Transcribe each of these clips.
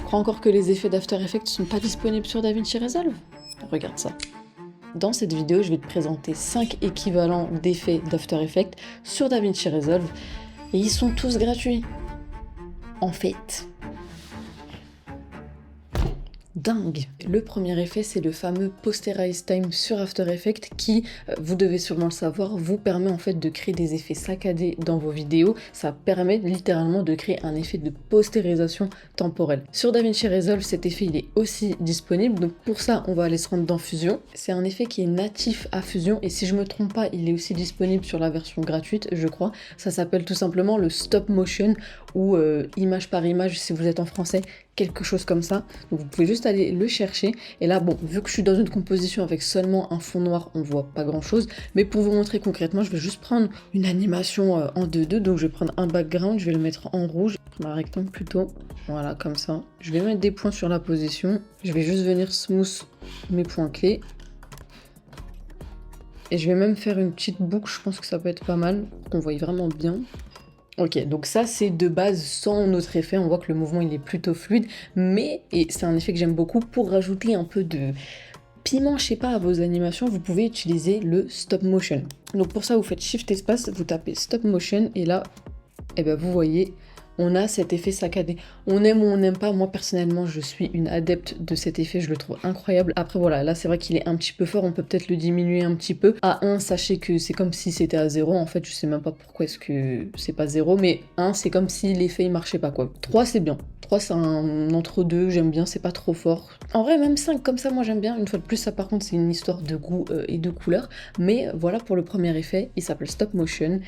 crois encore que les effets d'After Effects sont pas disponibles sur DaVinci Resolve? Regarde ça. Dans cette vidéo, je vais te présenter 5 équivalents d'effets d'After Effects sur DaVinci Resolve et ils sont tous gratuits. En fait. Dingue! Le premier effet, c'est le fameux Posterize Time sur After Effects qui, vous devez sûrement le savoir, vous permet en fait de créer des effets saccadés dans vos vidéos. Ça permet littéralement de créer un effet de postérisation temporelle. Sur DaVinci Resolve, cet effet il est aussi disponible, donc pour ça, on va aller se rendre dans Fusion. C'est un effet qui est natif à Fusion et si je me trompe pas, il est aussi disponible sur la version gratuite, je crois. Ça s'appelle tout simplement le stop motion ou image par image si vous êtes en français, quelque chose comme ça. Donc vous pouvez juste aller le chercher. Et là, bon, vu que je suis dans une composition avec seulement un fond noir, on voit pas grand chose. Mais pour vous montrer concrètement, je vais juste prendre une animation en 2-2. Donc je vais prendre un background, je vais le mettre en rouge, un rectangle plutôt. Voilà, comme ça. Je vais mettre des points sur la position. Je vais juste venir smooth mes points clés. Et je vais même faire une petite boucle, je pense que ça peut être pas mal, pour qu'on voit vraiment bien. Ok, donc ça c'est de base sans notre effet, on voit que le mouvement il est plutôt fluide, mais, et c'est un effet que j'aime beaucoup, pour rajouter un peu de piment, je sais pas, à vos animations, vous pouvez utiliser le stop motion. Donc pour ça vous faites Shift espace, vous tapez stop motion, et là, eh ben, vous voyez, on a cet effet saccadé. On aime ou on n'aime pas, moi personnellement je suis une adepte de cet effet, je le trouve incroyable. Après voilà, là c'est vrai qu'il est un petit peu fort, on peut peut-être le diminuer un petit peu. À 1, sachez que c'est comme si c'était à 0, en fait je sais même pas pourquoi est-ce que c'est pas 0, mais 1 c'est comme si l'effet il marchait pas quoi. 3 c'est bien. 3 c'est un entre-deux, j'aime bien, c'est pas trop fort. En vrai même 5 comme ça moi j'aime bien, une fois de plus ça par contre c'est une histoire de goût et de couleur. Mais voilà pour le premier effet, il s'appelle stop motion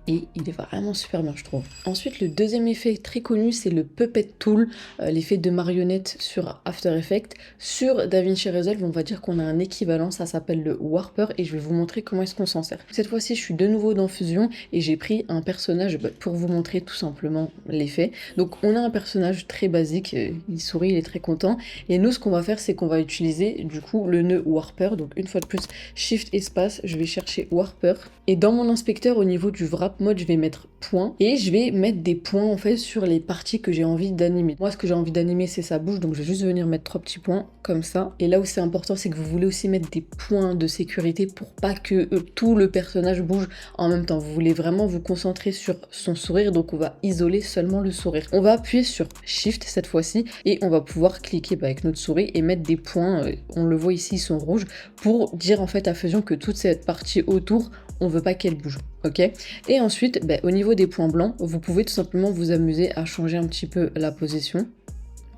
et il est vraiment super bien je trouve. Ensuite le deuxième effet très connu c'est le Puppet Tool, l'effet de marionnette sur After Effects. Sur DaVinci Resolve on va dire qu'on a un équivalent, ça s'appelle le Warper et je vais vous montrer comment est-ce qu'on s'en sert. Cette fois-ci je suis de nouveau dans Fusion et j'ai pris un personnage pour vous montrer tout simplement l'effet. Donc on a un personnage très basique, il sourit, il est très content et nous ce qu'on va faire c'est qu'on va utiliser du coup le nœud Warper, donc une fois de plus Shift espace, je vais chercher Warper et dans mon inspecteur au niveau du wrap mode je vais mettre point et je vais mettre des points en fait sur les parties que j'ai envie d'animer. Moi ce que j'ai envie d'animer c'est sa bouche, donc je vais juste venir mettre 3 petits points comme ça. Et là où c'est important c'est que vous voulez aussi mettre des points de sécurité pour pas que tout le personnage bouge en même temps. Vous voulez vraiment vous concentrer sur son sourire, donc on va isoler seulement le sourire. On va appuyer sur Shift cette fois-ci et on va pouvoir cliquer avec notre souris et mettre des points, on le voit ici ils sont rouges, pour dire en fait à Fusion que toute cette partie autour on veut pas qu'elle bouge, ok? Et ensuite, au niveau des points blancs, vous pouvez tout simplement vous amuser à changer un petit peu la position.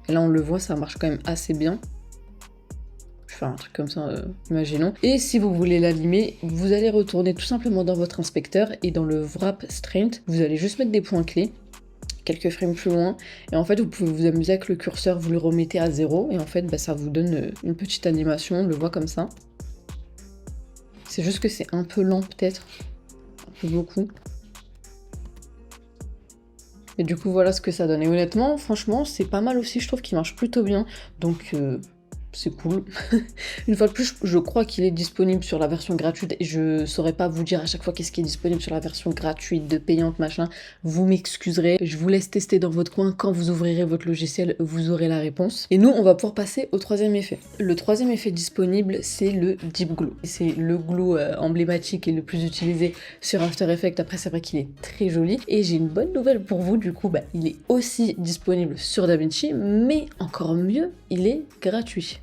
Et là, on le voit, ça marche quand même assez bien. Je vais faire un truc comme ça, imaginons. Et si vous voulez l'animer, vous allez retourner tout simplement dans votre inspecteur et dans le Wrap Strength, vous allez juste mettre des points clés, quelques frames plus loin, et en fait vous pouvez vous amuser avec le curseur, vous le remettez à 0, et en fait ça vous donne une petite animation, on le voit comme ça. C'est juste que c'est un peu lent peut-être, un peu beaucoup. Et du coup voilà ce que ça donne. Et honnêtement, franchement, c'est pas mal aussi, je trouve qu'il marche plutôt bien. Donc c'est cool. Une fois de plus, je crois qu'il est disponible sur la version gratuite et je saurais pas vous dire à chaque fois qu'est-ce qui est disponible sur la version gratuite, de payante, machin. Vous m'excuserez. Je vous laisse tester dans votre coin. Quand vous ouvrirez votre logiciel, vous aurez la réponse. Et nous, on va pouvoir passer au troisième effet. Le troisième effet disponible, c'est le Deep Glow. C'est le glow emblématique et le plus utilisé sur After Effects. Après, c'est vrai qu'il est très joli. Et j'ai une bonne nouvelle pour vous, du coup, il est aussi disponible sur DaVinci, mais encore mieux, il est gratuit.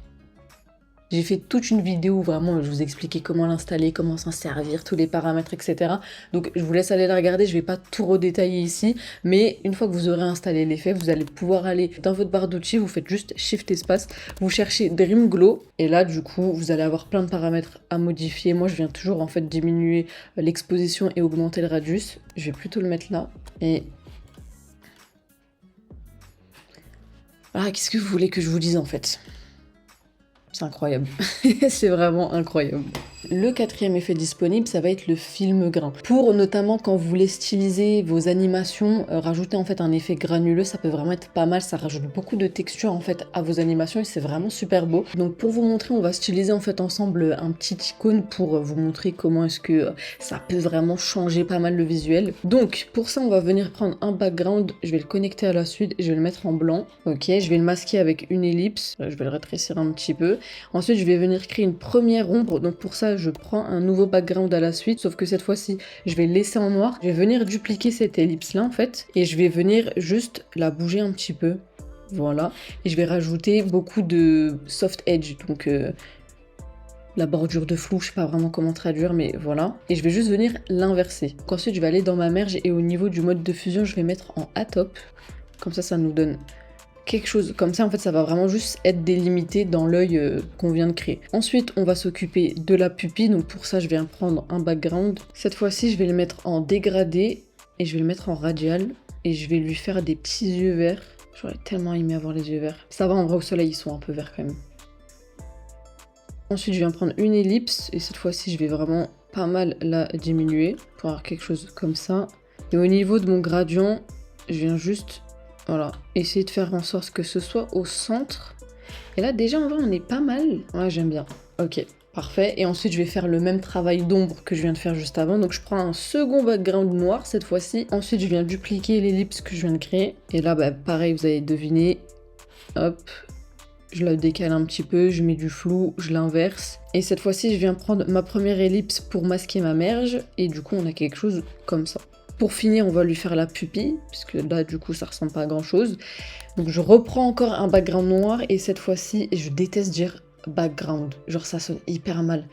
J'ai fait toute une vidéo où vraiment je vous expliquais comment l'installer, comment s'en servir, tous les paramètres, etc. Donc je vous laisse aller la regarder, je vais pas tout redétailler ici, mais une fois que vous aurez installé l'effet, vous allez pouvoir aller dans votre barre d'outils, vous faites juste Shift espace, vous cherchez Dream Glow, et là du coup vous allez avoir plein de paramètres à modifier. Moi je viens toujours en fait diminuer l'exposition et augmenter le radius. Je vais plutôt le mettre là, et... Ah, qu'est-ce que vous voulez que je vous dise en fait ? C'est incroyable, c'est vraiment incroyable. Le quatrième effet disponible, ça va être le film grain. Pour notamment quand vous voulez styliser vos animations, rajouter en fait un effet granuleux, ça peut vraiment être pas mal, ça rajoute beaucoup de texture en fait à vos animations et c'est vraiment super beau. Donc pour vous montrer, on va styliser en fait ensemble un petit icône pour vous montrer comment est-ce que ça peut vraiment changer pas mal le visuel. Donc pour ça, on va venir prendre un background, je vais le connecter à la suite, je vais le mettre en blanc. Ok, je vais le masquer avec une ellipse, je vais le rétrécir un petit peu. Ensuite, je vais venir créer une première ombre, donc pour ça, je prends un nouveau background à la suite, sauf que cette fois-ci, je vais le laisser en noir. Je vais venir dupliquer cette ellipse-là, en fait, et je vais venir juste la bouger un petit peu. Voilà. Et je vais rajouter beaucoup de soft edge, donc la bordure de flou, je sais pas vraiment comment traduire, mais voilà. Et je vais juste venir l'inverser. Donc ensuite, je vais aller dans ma merge et au niveau du mode de fusion, je vais mettre en A-top. Comme ça nous donne quelque chose comme ça. En fait, ça va vraiment juste être délimité dans l'œil qu'on vient de créer. Ensuite, on va s'occuper de la pupille. Donc pour ça, je viens prendre un background. Cette fois-ci, je vais le mettre en dégradé et je vais le mettre en radial. Et je vais lui faire des petits yeux verts. J'aurais tellement aimé avoir les yeux verts. Ça va, en vrai, au soleil, ils sont un peu verts quand même. Ensuite, je viens prendre une ellipse et cette fois-ci, je vais vraiment pas mal la diminuer pour avoir quelque chose comme ça. Et au niveau de mon gradient, je viens juste, voilà, essayer de faire en sorte que ce soit au centre. Et là, déjà, en vrai, on est pas mal. Ouais, j'aime bien. Ok, parfait. Et ensuite, je vais faire le même travail d'ombre que je viens de faire juste avant. Donc, je prends un second background noir cette fois-ci. Ensuite, je viens dupliquer l'ellipse que je viens de créer. Et là, bah, pareil, vous allez deviner. Hop. Je la décale un petit peu, je mets du flou, je l'inverse. Et cette fois-ci, je viens prendre ma première ellipse pour masquer ma merge. Et du coup, on a quelque chose comme ça. Pour finir, on va lui faire la pupille, puisque là, du coup, ça ressemble pas à grand-chose. Donc, je reprends encore un background noir. Et cette fois-ci, je déteste dire background. Genre, ça sonne hyper mal.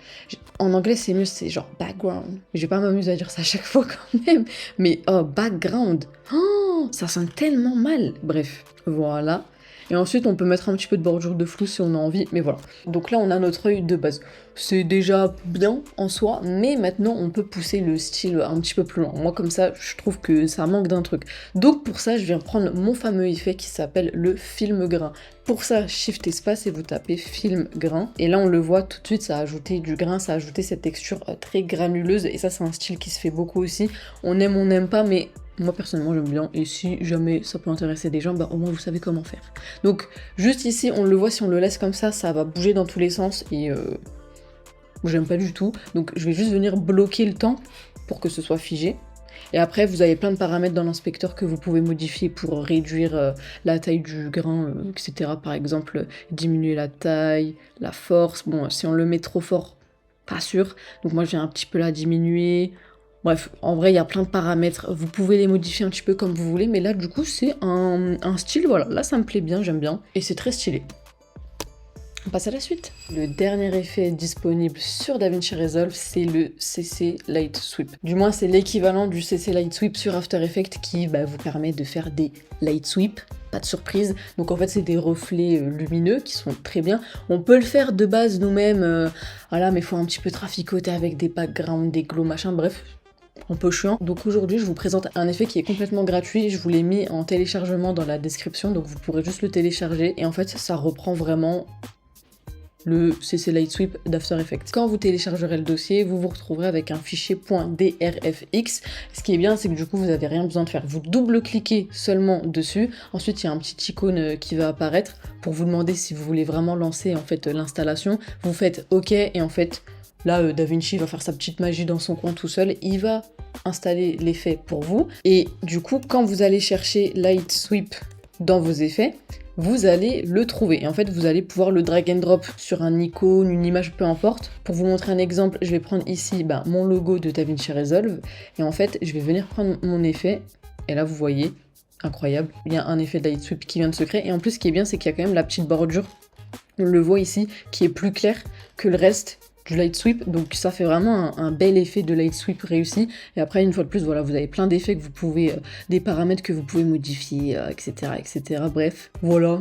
En anglais, c'est mieux, c'est genre background. Je vais pas m'amuser à dire ça à chaque fois quand même. Mais oh, background. Oh, ça sonne tellement mal. Bref, voilà. Et ensuite, on peut mettre un petit peu de bordure de flou si on a envie, mais voilà. Donc là, on a notre œil de base. C'est déjà bien en soi, mais maintenant, on peut pousser le style un petit peu plus loin. Moi, comme ça, je trouve que ça manque d'un truc. Donc pour ça, je viens prendre mon fameux effet qui s'appelle le film grain. Pour ça, Shift espace et vous tapez film grain. Et là, on le voit tout de suite, ça a ajouté du grain, ça a ajouté cette texture très granuleuse. Et ça, c'est un style qui se fait beaucoup aussi. On n'aime pas, mais moi personnellement j'aime bien, et si jamais ça peut intéresser des gens, bah au moins vous savez comment faire. Donc juste ici, on le voit, si on le laisse comme ça va bouger dans tous les sens, et j'aime pas du tout. Donc je vais juste venir bloquer le temps pour que ce soit figé. Et après, vous avez plein de paramètres dans l'inspecteur que vous pouvez modifier pour réduire la taille du grain, etc. Par exemple, diminuer la taille, la force. Bon, si on le met trop fort, pas sûr. Donc moi, je viens un petit peu la diminuer. Bref, en vrai, il y a plein de paramètres. Vous pouvez les modifier un petit peu comme vous voulez, mais là, du coup, c'est un style, voilà. Là, ça me plaît bien, j'aime bien. Et c'est très stylé. On passe à la suite. Le dernier effet disponible sur DaVinci Resolve, c'est le CC Light Sweep. Du moins, c'est l'équivalent du CC Light Sweep sur After Effects qui vous permet de faire des light sweeps. Pas de surprise. Donc en fait, c'est des reflets lumineux qui sont très bien. On peut le faire de base nous-mêmes, voilà, mais il faut un petit peu traficoter avec des backgrounds, des glows, machin, bref. Un peu chiant. Donc aujourd'hui, je vous présente un effet qui est complètement gratuit. Je vous l'ai mis en téléchargement dans la description, donc vous pourrez juste le télécharger. Et en fait, ça reprend vraiment le CC Light Sweep d'After Effects. Quand vous téléchargerez le dossier, vous vous retrouverez avec un fichier .drfx. Ce qui est bien, c'est que du coup, vous n'avez rien besoin de faire. Vous double-cliquez seulement dessus. Ensuite, il y a un petit icône qui va apparaître pour vous demander si vous voulez vraiment lancer en fait l'installation. Vous faites OK et en fait, là, DaVinci va faire sa petite magie dans son coin tout seul. Il va installer l'effet pour vous. Et du coup, quand vous allez chercher Light Sweep dans vos effets, vous allez le trouver. Et en fait, vous allez pouvoir le drag and drop sur un icône, une image, peu importe. Pour vous montrer un exemple, je vais prendre ici mon logo de DaVinci Resolve. Et en fait, je vais venir prendre mon effet. Et là, vous voyez, incroyable, il y a un effet de Light Sweep qui vient de se créer. Et en plus, ce qui est bien, c'est qu'il y a quand même la petite bordure, on le voit ici, qui est plus clair que le reste du light sweep, donc ça fait vraiment un bel effet de light sweep réussi. Et après, une fois de plus, voilà, vous avez plein d'effets que vous pouvez, des paramètres que vous pouvez modifier, etc., etc. Bref, voilà,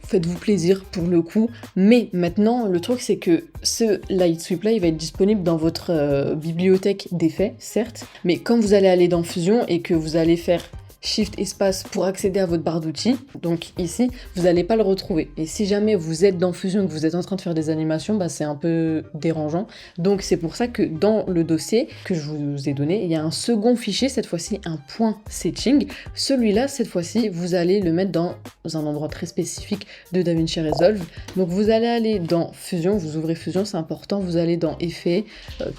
faites-vous plaisir pour le coup. Mais maintenant, le truc, c'est que ce light sweep là, il va être disponible dans votre bibliothèque d'effets, certes, mais quand vous allez aller dans Fusion et que vous allez faire Shift espace pour accéder à votre barre d'outils. Donc ici, vous n'allez pas le retrouver. Et si jamais vous êtes dans Fusion et que vous êtes en train de faire des animations, bah, c'est un peu dérangeant. Donc c'est pour ça que dans le dossier que je vous ai donné, il y a un second fichier, cette fois-ci un point setting. Celui-là, cette fois-ci, vous allez le mettre dans un endroit très spécifique de DaVinci Resolve. Donc vous allez aller dans Fusion, vous ouvrez Fusion, c'est important, vous allez dans Effets,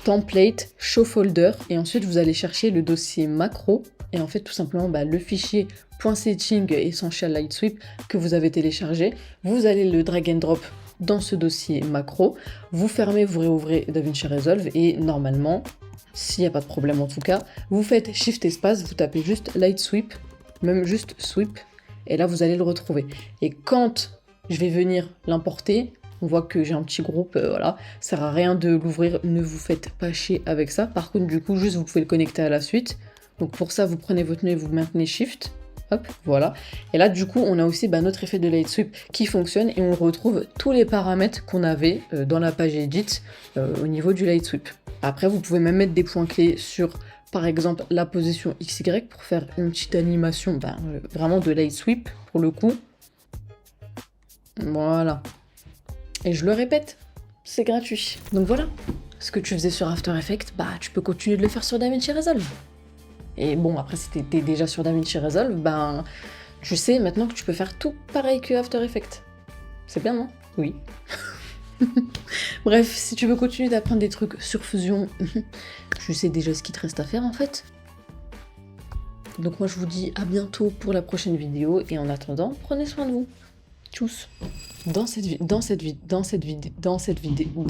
Template, Show Folder, et ensuite vous allez chercher le dossier macro. Et en fait, tout simplement, bah, le fichier .setting Essential Light Sweep que vous avez téléchargé, vous allez le drag and drop dans ce dossier macro, vous fermez, vous réouvrez DaVinci Resolve et normalement, s'il n'y a pas de problème en tout cas, vous faites Shift espace, vous tapez juste Light Sweep, même juste Sweep, et là vous allez le retrouver. Et quand je vais venir l'importer, on voit que j'ai un petit groupe, voilà, ça sert à rien de l'ouvrir, ne vous faites pas chier avec ça. Par contre, du coup, juste vous pouvez le connecter à la suite. Donc pour ça, vous prenez votre nez, vous maintenez Shift, hop, voilà. Et là, du coup, on a aussi notre effet de Light Sweep qui fonctionne et on retrouve tous les paramètres qu'on avait dans la page Edit au niveau du Light Sweep. Après, vous pouvez même mettre des points clés sur, par exemple, la position XY pour faire une petite animation vraiment de Light Sweep pour le coup. Voilà. Et je le répète, c'est gratuit. Donc voilà, ce que tu faisais sur After Effects, tu peux continuer de le faire sur DaVinci Resolve. Et bon, après, si t'étais déjà sur DaVinci Resolve, tu sais maintenant que tu peux faire tout pareil que After Effects. C'est bien, non? Oui. Bref, si tu veux continuer d'apprendre des trucs sur Fusion, tu sais déjà ce qu'il te reste à faire en fait. Donc moi je vous dis à bientôt pour la prochaine vidéo et en attendant, prenez soin de vous. Tchuss. Dans cette vidéo...